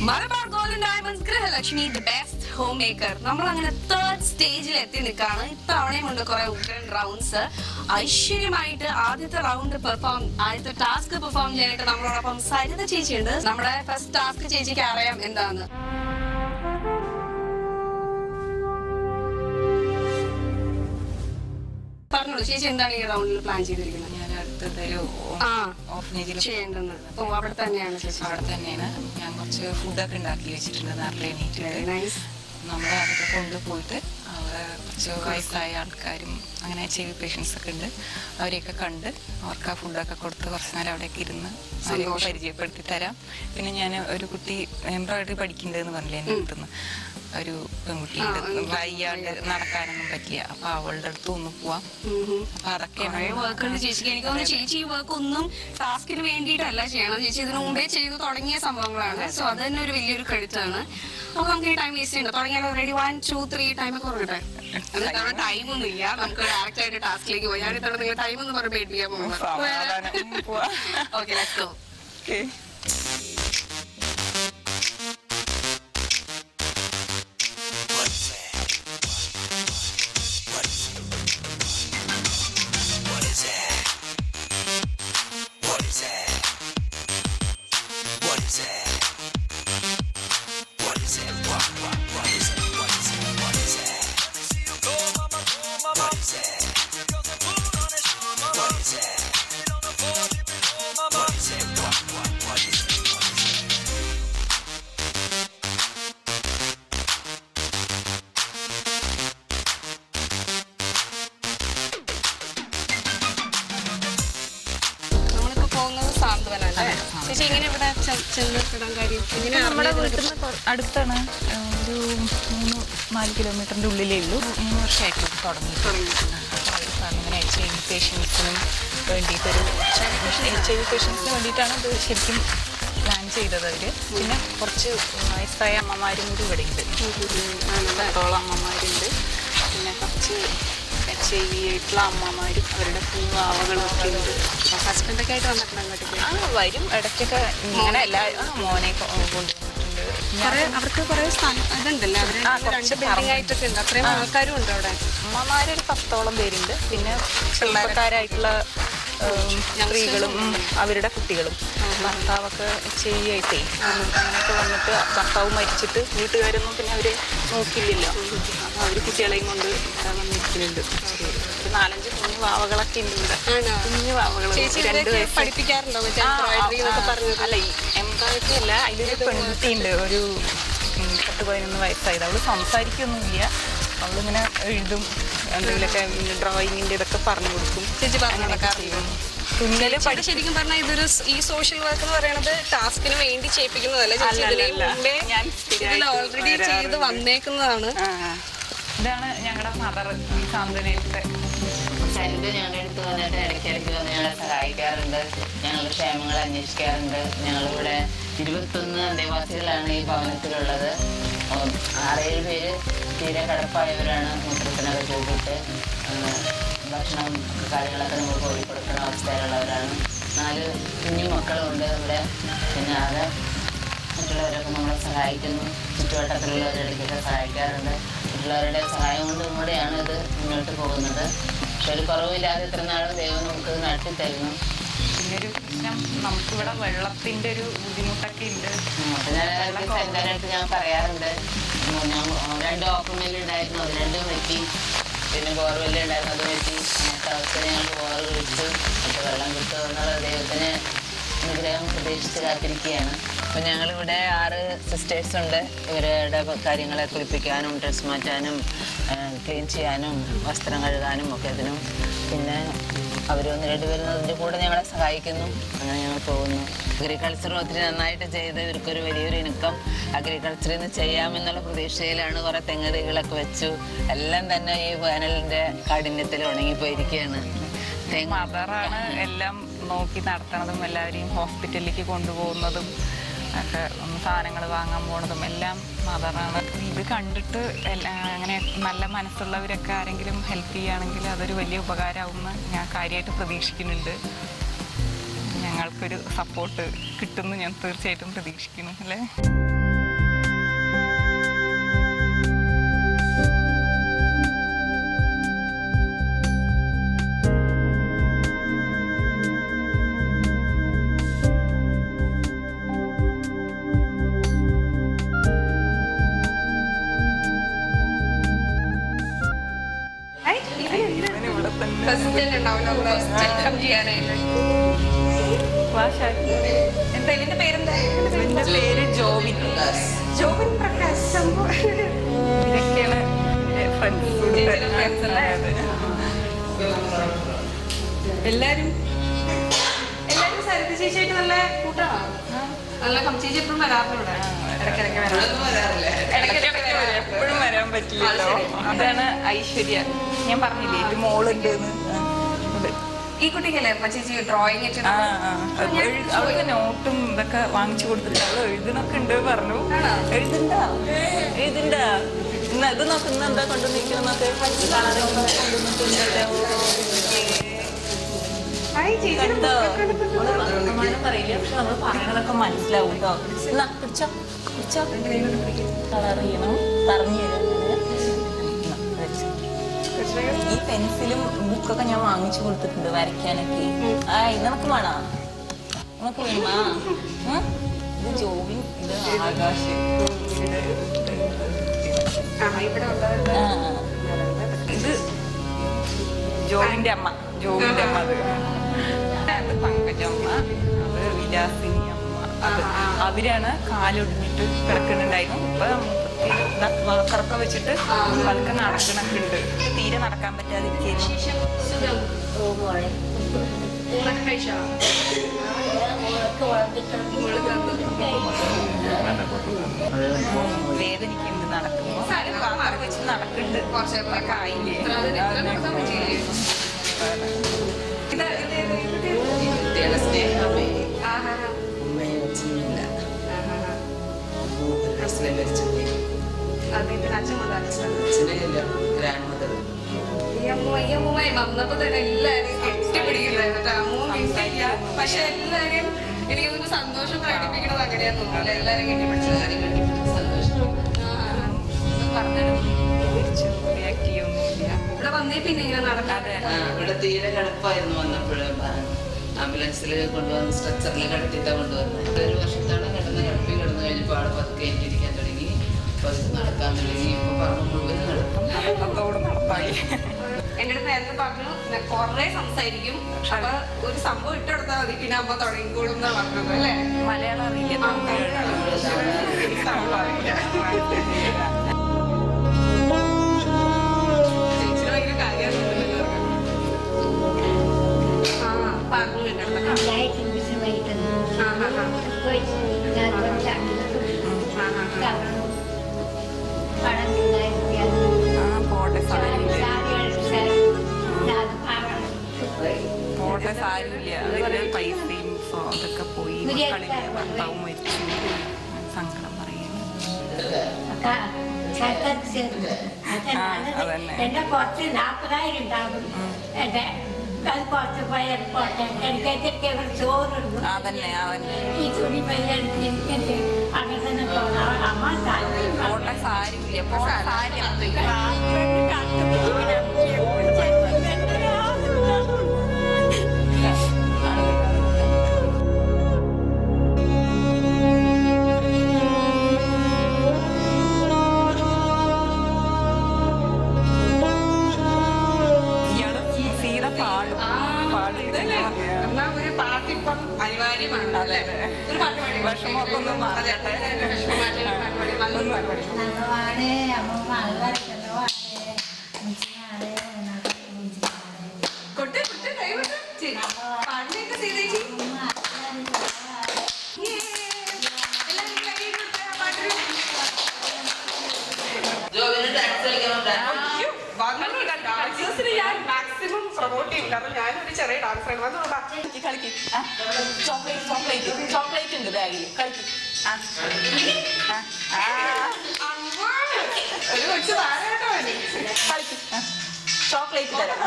Malabar golden diamonds Grihalakshmi the best home maker. നമ്മൾ അങ്ങനെ third സ്റ്റേജിൽ എത്തി നിൽക്കാണ്. ഇത്തവണയും ഉണ്ട് കുറെ ഉഗ്രൻ റൗണ്ട്സ്. ഐശ്വര്യമായിട്ട് ആദ്യത്തെ ടാസ്ക് പെർഫോം ചെയ്യാനായിട്ട് നമ്മളോടൊപ്പം സരിത ചേച്ചിയുണ്ട്. നമ്മുടെ ഫസ്റ്റ് ടാസ്ക് ചേച്ചിക്ക് അറിയാം എന്താന്ന്. പറഞ്ഞോളൂ ചേച്ചി, എന്താണ് ഈ റൗണ്ടിൽ പ്ലാൻ ചെയ്തിരിക്കുന്നത്? ചെയ്യേണ്ടത് അവിടെ തന്നെയാണ് ചേച്ചി. അവിടെ തന്നെയാണ് ഞാൻ കുറച്ച് ഫുഡൊക്കെ ഉണ്ടാക്കി വെച്ചിട്ടുണ്ട്. നാട്ടിലെ എണീറ്റ് നമ്മൾ അതൊക്കെ കൊണ്ടുപോയിട്ട് അവിടെ കുറച്ച് വയസ്സായ ആൾക്കാരും അങ്ങനെ HIV പേഷ്യൻസ് ഒക്കെ ഉണ്ട്. അവരെയൊക്കെ കണ്ട് അവർക്ക് ആ ഫുഡൊക്കെ കൊടുത്ത് കുറച്ച് നേരം അവിടെയൊക്കെ ഇരുന്ന് അവരെ പരിചയപ്പെടുത്തി തരാം. പിന്നെ ഞാൻ ഒരു കുട്ടി എംബ്രോയിഡറി പഠിക്കുന്നുണ്ടെന്ന് പറഞ്ഞില്ലേ എൻ്റെ അടുത്തുനിന്ന്, ഒരു പെൺകുട്ടിയുണ്ട്, വയ്യാണ്ട് നടക്കാനൊന്നും പറ്റില്ല. അപ്പൊ അവളുടെ അടുത്ത് ഒന്ന് പോവാം. അപ്പൊ അതൊക്കെയാണ് ചേച്ചിക്ക്. എനിക്ക് തോന്നുന്നു ചേച്ചി ഈ വർക്ക് ഒന്നും ടാസ്കിന് വേണ്ടിയിട്ടല്ല ചെയ്യണം. ചേച്ചി ഇതിനു മുമ്പേ ചെയ്ത് തുടങ്ങിയ സംഭവങ്ങളാണ്. സോ അത് തന്നെ ഒരു വലിയൊരു ക്രെഡിറ്റ് ആണ്. അപ്പൊ നമുക്ക് ഈ ടൈം വേസ്റ്റ് ചെയ്യണ്ട. തുടങ്ങിയാലോ? റെഡി 1 2 3 ടൈമൊക്കെ പറഞ്ഞിട്ടെ. എന്നിട്ട് ടൈം ഒന്നും ഇല്ല, നമുക്ക് ഡയറക്റ്റ് ആയിട്ട് ടാസ്കിലേക്ക് പോയി. ഞാൻ ഇത്തവണ നിങ്ങൾ ടൈം ഒന്ന് പറഞ്ഞ് പേടിപ്പിക്കാൻ പോകുന്നത്. Okay, let's go. നമ്മുടെ വീട്ടിൽ നിന്ന് അടുത്താണ്, ഒരു 3-4 കിലോമീറ്ററിന്റെ ഉള്ളിലേ ഉള്ളൂ. 3 വർഷമായിട്ട് തുടങ്ങിയിട്ടുണ്ട്. ഇങ്ങനെ HIV പേഷ്യൻസിനും വേണ്ടിയിട്ടൊരു HIV പേഷ്യൻസിന് വേണ്ടിയിട്ടാണ് ഇത് ശരിക്കും പ്ലാൻ ചെയ്തത് അവര്. പിന്നെ കുറച്ച് വയസ്സായ അമ്മമാരും കൂടി ഇവിടെ ഉണ്ട്, 10ഓളം അമ്മമാരുണ്ട്. പിന്നെ കുറച്ച് HIV ആയിട്ടുള്ള അമ്മമാരും അവരുടെ കുഞ്ഞാവകളൊക്കെ ഉണ്ട്. ഹസ്ബൻഡൊക്കെ ആയിട്ട് വന്നിട്ടുണ്ട്. വരും ഇടയ്ക്കൊക്കെ. ഇങ്ങനെ മോനെ കൊണ്ടുവന്നിട്ടുണ്ട്. അവർക്ക് കുറെ ഇതുണ്ടല്ലോ, ആയിട്ടൊക്കെ ഉണ്ട്. അത്രയും ആൾക്കാരും ഉണ്ട് അവിടെ. അമ്മമാരൊരു 10ഓളം പേരുണ്ട്. പിന്നെ ചെറുപ്പക്കാരായിട്ടുള്ള സ്ത്രീകളും അവരുടെ കുട്ടികളും. ഭർത്താവൊക്കെ ചെയ്യായിട്ടേ അങ്ങനെയൊക്കെ വന്നിട്ട് ഭർത്താവ് മരിച്ചിട്ട് വീട്ടുകാരൊന്നും പിന്നെ അവര് നോക്കില്ലല്ലോ. അപ്പൊ അവര് കുട്ടികളെയും കൊണ്ട് വന്നിരിക്കുന്നുണ്ട്. ഒരു 4-5 കുഞ്ഞു വാവകളൊക്കെ ഉണ്ട് ഇവിടെ. കുഞ്ഞു വാവകൾ 2 വയസ്സ്. പഠിപ്പിക്കാറുണ്ടോ? അല്ല, ഈ എംബ്രോയിഡറി അല്ല, അതിലൊരു പെൺകുട്ടിയുണ്ട്, ഒരു 10-11 വയസ്സായത്. അവള് സംസാരിക്കൊന്നുമില്ല. അവളിങ്ങനെ എഴുതും, എന്തെങ്കിലുമൊക്കെ ഡ്രോയിങ്ങിന്റെ ഇതൊക്കെ പറഞ്ഞു കൊടുക്കും. ചേച്ചി തുന്നല് ശരിക്കും പറഞ്ഞാൽ ഇതൊരു ഈ സോഷ്യൽ വർക്ക് എന്ന് പറയുന്നത് ടാസ്കിന് വേണ്ടി ചെയ്യിപ്പിക്കുന്നതല്ല. ഞാൻ ഓൾറെഡി ചെയ്ത് വന്നേക്കുന്നതാണ്. ഇതാണ് ഞങ്ങളുടെ മദർ സാന്ത്വനയുടെ. സരിത ഞങ്ങളുടെ അടുത്ത് വന്നിട്ട് ഇടയ്ക്കിടയ്ക്ക് വന്ന് ഞങ്ങളെ സഹായിക്കാറുണ്ട്. ഞങ്ങളുടെ ക്ഷേമങ്ങൾ അന്വേഷിക്കാറുണ്ട്. ഞങ്ങളിവിടെ 21 അന്തേവാസികളാണ് ഈ ഭവനത്തിലുള്ളത്. 6-7 പേര് തീരെ കിടപ്പായവരാണ്. മൂത്രത്തിനൊക്കെ പോയിട്ട് ഭക്ഷണം കാര്യങ്ങളൊക്കെ നമ്മൾ കോഴി കൊടുക്കുന്ന അവസ്ഥയിലുള്ളവരാണ്. 4 കുഞ്ഞു മക്കളുണ്ട് ഇവിടെ. പിന്നെ അത് മറ്റുള്ളവരൊക്കെ നമ്മളെ സഹായിക്കുന്നു. ചുറ്റുവട്ടത്തിലുള്ളവരിടയ്ക്കൊക്കെ സഹായിക്കാറുണ്ട്. മറ്റുള്ളവരുടെ സഹായം കൊണ്ട് കൂടെയാണ് ഇത് മുന്നോട്ട് പോകുന്നത്. പക്ഷെ ഒരു കുറവില്ലാതെ ഇത്ര നാളും ദൈവം നമുക്ക് നാട്ടിൽ തരുന്നു. പിന്നൊരു പ്രശ്നം, നമുക്കിവിടെ വെള്ളത്തിൻ്റെ ഒരു ബുദ്ധിമുട്ടൊക്കെ ഉണ്ട്. സരിതനായിട്ട് ഞാൻ പറയാറുണ്ട്, 2 ഓപ്പൺമെല്ലുണ്ടായിരുന്നു, അത് 2 വെട്ടി. പിന്നെ ബോർവെല്ലുണ്ടായിരുന്നു, അത് വെട്ടി. അങ്ങനത്തെ അവസ്ഥ ഞങ്ങൾക്ക് ബോർ കിട്ടും, മറ്റു വെള്ളം കിട്ടും എന്നുള്ള ദൈവത്തിന് അനുഗ്രഹം പ്രതീക്ഷിച്ച് കാത്തിരിക്കുകയാണ്. അപ്പം ഞങ്ങളിവിടെ 6 സിസ്റ്റേഴ്സ് ഉണ്ട്. ഇവരുടെ കാര്യങ്ങളെ കുളിപ്പിക്കാനും ഡ്രസ് മാറ്റാനും ക്ലീൻ ചെയ്യാനും വസ്ത്രം കഴുകാനും ഒക്കെ ഇതിനും. പിന്നെ അവരൊന്ന് 2 പേരും അതിൻ്റെ കൂടെ ഞങ്ങളെ സഹായിക്കുന്നു. അങ്ങനെ ഞങ്ങൾ പോകുന്നു. അഗ്രികൾച്ചർ ഒത്തിരി നന്നായിട്ട് ചെയ്ത് ഇവർക്കൊരു വലിയൊരു ഇൻകം അഗ്രികൾച്ചറിൽ നിന്ന് ചെയ്യാമെന്നുള്ള പ്രതീക്ഷയിലാണ്. കുറേ തെങ്ങുതൈകളൊക്കെ വെച്ചു. എല്ലാം തന്നെ ഈ വേനലിൻ്റെ കാഠിന്യത്തിൽ ഉണങ്ങിപ്പോയിരിക്കുകയാണ്. മദറാണ് എല്ലാം നോക്കി നടത്തണതും എല്ലാവരെയും ഹോസ്പിറ്റലിലേക്ക് കൊണ്ടുപോകുന്നതും ഒക്കെ, സാധനങ്ങൾ വാങ്ങാൻ പോണതും എല്ലാം മദറാണ്. ഇത് കണ്ടിട്ട് അങ്ങനെ നല്ല മനസ്സുള്ളവരൊക്കെ ആരെങ്കിലും ഹെൽപ്പ് ചെയ്യുകയാണെങ്കിൽ അതൊരു വലിയ ഉപകാരമാവുമെന്ന് ഞാൻ കാര്യമായിട്ട് പ്രതീക്ഷിക്കുന്നുണ്ട്. ഞങ്ങൾക്കൊരു സപ്പോർട്ട് കിട്ടുമെന്ന് ഞാൻ തീർച്ചയായിട്ടും പ്രതീക്ഷിക്കുന്നു അല്ലേ. അസിസ്റ്റന്റ് ഉണ്ടാവില്ല വെൽക്കം ചെയ്യാനായിട്ട്. എന്താ ഇതിന്റെ പേരെന്താ? എന്റെ പേര് ജോവിൻ. ജോബിൻ പ്രകാശ്. ഇതൊക്കെയാണ് ഫ്രണ്ട്സ്. എല്ലാരും സരിത ചേച്ചിയായിട്ട് നല്ല കൂട്ടാണോ? നല്ല ചേച്ചി എപ്പോഴും വരാറുണ്ട്. എപ്പോഴും വരാൻ പറ്റില്ലല്ലോ. അതാണ് ഐശ്വര്യ. ഞാൻ പറഞ്ഞില്ലേ ഒരു മോളുണ്ട്. ഈ കുട്ടിക്കല്ലേ ചേച്ചി ഡ്രോയിങ് അവൾക്ക് നോട്ടും ഇതൊക്കെ വാങ്ങിച്ചു കൊടുത്തിട്ട് അവള് എഴുതണൊക്കെ ഉണ്ട് പറഞ്ഞു. എഴുതണ്ട ഇത് നോക്ക്, ഇന്ന് എന്താ കൊണ്ടുവന്നിരിക്കുന്നൊക്കെ പറയില്ല. പക്ഷെ നമ്മള് പറയണതൊക്കെ മനസ്സിലാവും കേട്ടോ. കളർ ചെയ്യണം, പറഞ്ഞു തരാം. ഈ പെൻസിലും ബുക്കൊക്കെ ഞാൻ വാങ്ങിച്ചു കൊടുത്തിട്ടുണ്ട് വരയ്ക്കാനൊക്കെ. നിനക്ക് വേണോ? നിനക്ക് വേണോ? ഇത് ജോബിൻ, ഇത് ആകാശ്, ഇത് ജോബിന്റെ അമ്മ. അത് പങ്കജമ്മ, അത് വിലാസിനി അമ്മ. അവരാണ് കാലൊടിഞ്ഞിട്ട് കിടക്കുന്നുണ്ടായിരുന്നു. ഇപ്പൊ വാക്കറൊക്കെ വെച്ചിട്ട് പതുക്കെ നടക്കണൊക്കെ ഉണ്ട്. തീരെ നടക്കാൻ പറ്റാതിരിക്കും. വേദനിക്കുന്നുണ്ട് നടക്കുമ്പോ. വാക്കറ വെച്ച് നടക്കുന്നുണ്ട്. കുറച്ചൊക്കെ ആയില്ലേ. വന്നപ്പോ തന്നെ എല്ലാരും കെട്ടിപ്പിടിക്കുന്നുണ്ട്. പക്ഷെ എല്ലാരും എനിക്കൊരു സന്തോഷം പ്രകടിപ്പിക്കണത് അങ്ങനെയാന്ന് തോന്നുന്നില്ല. എല്ലാരും കെട്ടിപ്പിടിച്ചത് സന്തോഷം ഇവിടെ വന്നേ പിന്നെ ഇങ്ങനെ നടക്കാതെ. ഇവിടെ തീരെ കിടപ്പായിരുന്നു. വന്നപ്പോഴും ആംബുലൻസിൽ കൊണ്ടുവന്ന് സ്ട്രെച്ചറിൽ കിടത്തിട്ടാ കൊണ്ടുവന്നത്. ഒരു വർഷത്തോളം കിടന്ന് കഴിഞ്ഞപ്പോൾ ആള് പതുക്കെ ഇരിക്കാൻ തുടങ്ങി, പതുക്കെ നടക്കാൻ തുടങ്ങി. ഇപ്പൊ പറഞ്ഞു മുഴുവൻ നടപ്പായി. എന്റെ അടുത്ത് നേരത്തെ പറഞ്ഞു കൊറേ സംസാരിക്കും, അപ്പൊ ഒരു സംഭവം ഇട്ടെടുത്താൽ മതി, പിന്നെ അമ്മ തുടങ്ങിക്കോളും എന്നാ പറഞ്ഞത് അല്ലേ? മലയാളം അറിയില്ല. ചേച്ചിന് ഭയങ്കര കാര്യമാണ്. പോട്ടെ, സാരില്ല. അതിന്റെ പൈസയും അതൊക്കെ പോയി. മക്കളില്ല, ഭർത്താവും മരിച്ചു. സങ്കടം പറയുന്നു. എന്റെ കുറച്ച് 40,000 ഉണ്ടാകും. എന്റെ അത് കുറച്ച് പോയാൽ പോട്ടെ. എനിക്കൊക്കെ ചോറുണ്ട്. ഈ തുണി എനിക്ക് അങ്ങനെ തന്നെ പോകണം. അമ്മ പോട്ടെ, സാരില്ല. സാരി ഒരു പാട്ടിപ്പം അനിവാര്യമാണ്. ഒരു പാട്ട് പാടി വിഷമമൊക്കെ ഒന്ന് മാറട്ടെ. കൊട്ട് കൈവിട്ട് പാടിനൊക്കെ ചെയ്തേച്ചി. ഞാൻ മാക്സിമം പ്രൊമോട്ട് ചെയ്യില്ല. അപ്പൊ ഞാനൊരു ചെറിയ ഡാൻസർ കളിക്ക്. ചോക്ലേറ്റ് ഉണ്ട് ബാഗിൽ. കളിക്ക്. ഒരു കൊച്ചു താഴെട്ടോ കളിക്ക്. ചോക്ലേറ്റ് തരാം.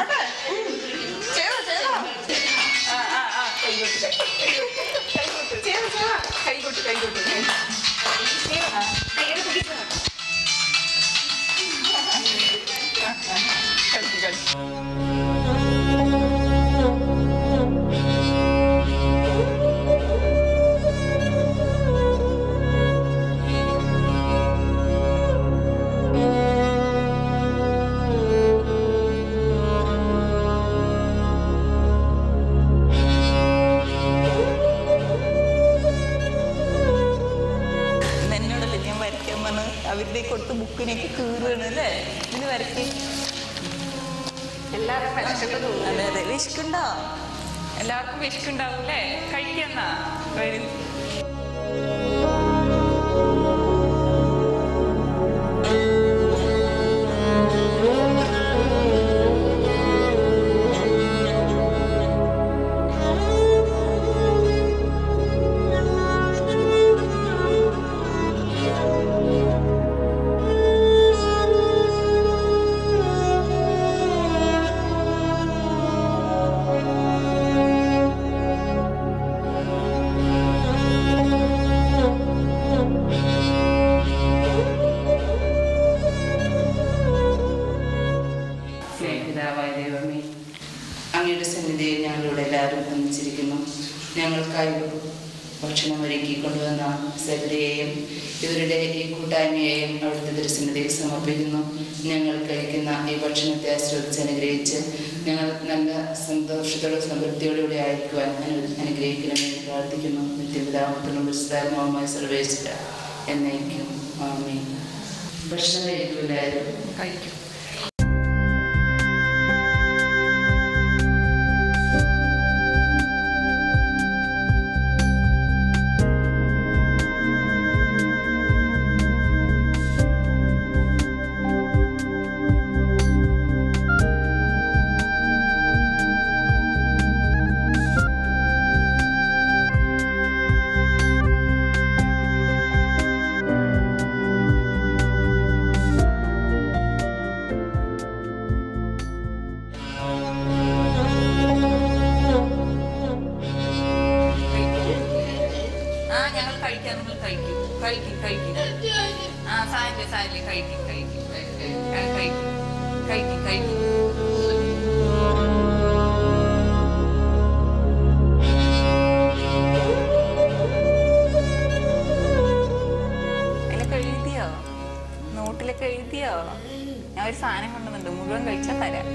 കൈകൊട്ട്. കൊടുത്ത് ബുക്കിനൊക്കെ കീറുകയാണ് അല്ലേ? ഇതിന് വരയ്ക്ക്. അതെ അതെ, വിശക്കുണ്ടോ? എല്ലാവർക്കും വിശക്കുണ്ടാവും അല്ലേ? കഴിക്കുന്ന വരും. അങ്ങയുടെ സന്നിധിയിൽ ഞങ്ങളിവിടെ എല്ലാവരും ഒന്നിച്ചിരിക്കുന്നു. ഞങ്ങൾക്കായി ഭക്ഷണം ഒരുക്കി കൊണ്ടുവന്ന സകലയെയും ഇവരുടെ ഈ കൂട്ടായ്മയെയും അവിടുത്തെ തിരുസന്നിധിയിൽ സമർപ്പിക്കുന്നു. ഞങ്ങൾ കഴിക്കുന്ന ഈ ഭക്ഷണത്തെ ആശ്രയിച്ച് അനുഗ്രഹിച്ച് ഞങ്ങൾ നല്ല സന്തോഷത്തോടെ സമൃദ്ധിയോടുകൂടി ആയിരിക്കുവാൻ അനുഗ്രഹിക്കണമെന്ന് പ്രാർത്ഥിക്കുന്നു. നിത്യപിതാമത്തിനും വിശുദ്ധാത്മാവുമായി സർവേശ്വര എന്നേക്കും ആമേൻ. ഭക്ഷണം കഴിക്കും, എല്ലാവരും കഴിക്കും. നോട്ടിലൊക്കെ എഴുതിയോ? ഞാൻ ഒരു സാധനം കൊണ്ടുവന്നുണ്ട്, മുഴുവൻ കഴിച്ചാൽ തരാം.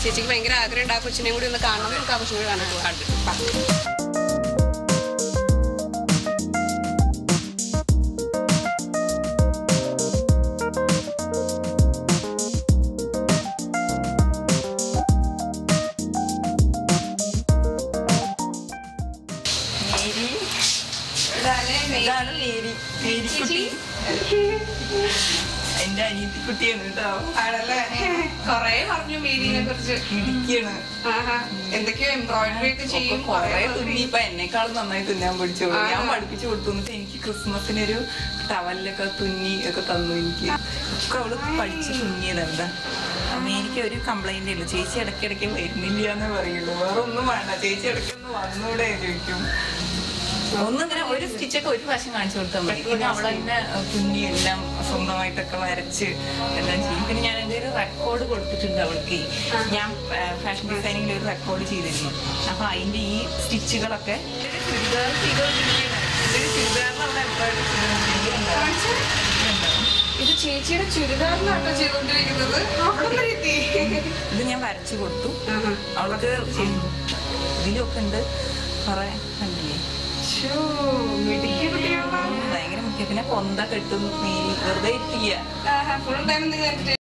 ചേച്ചിക്ക് ഭയങ്കര ആഗ്രഹം ഉണ്ട് ആ കൊച്ചിനെയും കൂടി ഒന്ന് കാണണം. നമുക്ക് ആ കൊച്ചിനെ കൂടി കാണാൻ പോകാം. ഇതാണ് മേരി, മേരിക്കുട്ടി. എന്റെ അനിയത്തിക്കുട്ടിയാണ് കേട്ടോ. ആണല്ലേ? കൊറേ പറഞ്ഞു മേരിനെ കുറിച്ച്. ഇടിക്കാണ്. എന്തൊക്കെയോ എംബ്രോയിഡറി ഒക്കെ ചെയ്യും. കൊറേ തുന്നി. ഇപ്പൊ എന്നെക്കാളും നന്നായി തുന്നാൻ പഠിച്ചോളൂ. ഞാൻ പഠിപ്പിച്ചു കൊടുത്തു. എന്നിട്ട് എനിക്ക് ക്രിസ്മസിനൊരു ടവലിലൊക്കെ തുന്നി ഒക്കെ തന്നു. എനിക്ക് ഒക്കെ അവള് പഠിച്ച് തുന്നിയത്. എന്താ എനിക്ക് ഒരു കംപ്ലൈന്റ് ഇല്ല. ചേച്ചി ഇടയ്ക്കിടയ്ക്ക് വരുന്നില്ല എന്നേ പറയുള്ളൂ. വേറെ ഒന്നും വേണ്ട. ചേച്ചി ഇടയ്ക്കൊന്ന് വന്നൂടെ ചോദിക്കും. ഒന്നിങ്ങനെ ഒരു സ്റ്റിച്ചൊക്കെ ഒരു പ്രാവശ്യം കാണിച്ചു കൊടുത്താൽ മതി. പിന്നെ അവളെ തന്നെ കുഞ്ഞി എല്ലാം സ്വന്തമായിട്ടൊക്കെ വരച്ച് എല്ലാം ചെയ്യും. പിന്നെ ഞാൻ എൻ്റെ ഒരു റെക്കോർഡ് കൊടുത്തിട്ടുണ്ട് അവൾക്ക്. ഞാൻ ഫാഷൻ ഡിസൈനിങ്ങിൽ ഒരു റെക്കോർഡ് ചെയ്തിരുന്നു. അപ്പൊ അതിന്റെ ഈ സ്റ്റിച്ചുകളൊക്കെ ഇത് ചേച്ചിയുടെ ചുരിദാറിനാട്ടോ ചെയ്തോണ്ടിരിക്കുന്നത്. ഇത് ഞാൻ വരച്ചു കൊടുത്തു. അവൾക്ക് ഇതിലൊക്കെ ഉണ്ട് കുറെ കണ്ടില്ലേ. ഭയങ്കര മുഖ്യ. പിന്നെ കൊന്ത കെട്ടും, വെറുതെ ഇരിക്കുക.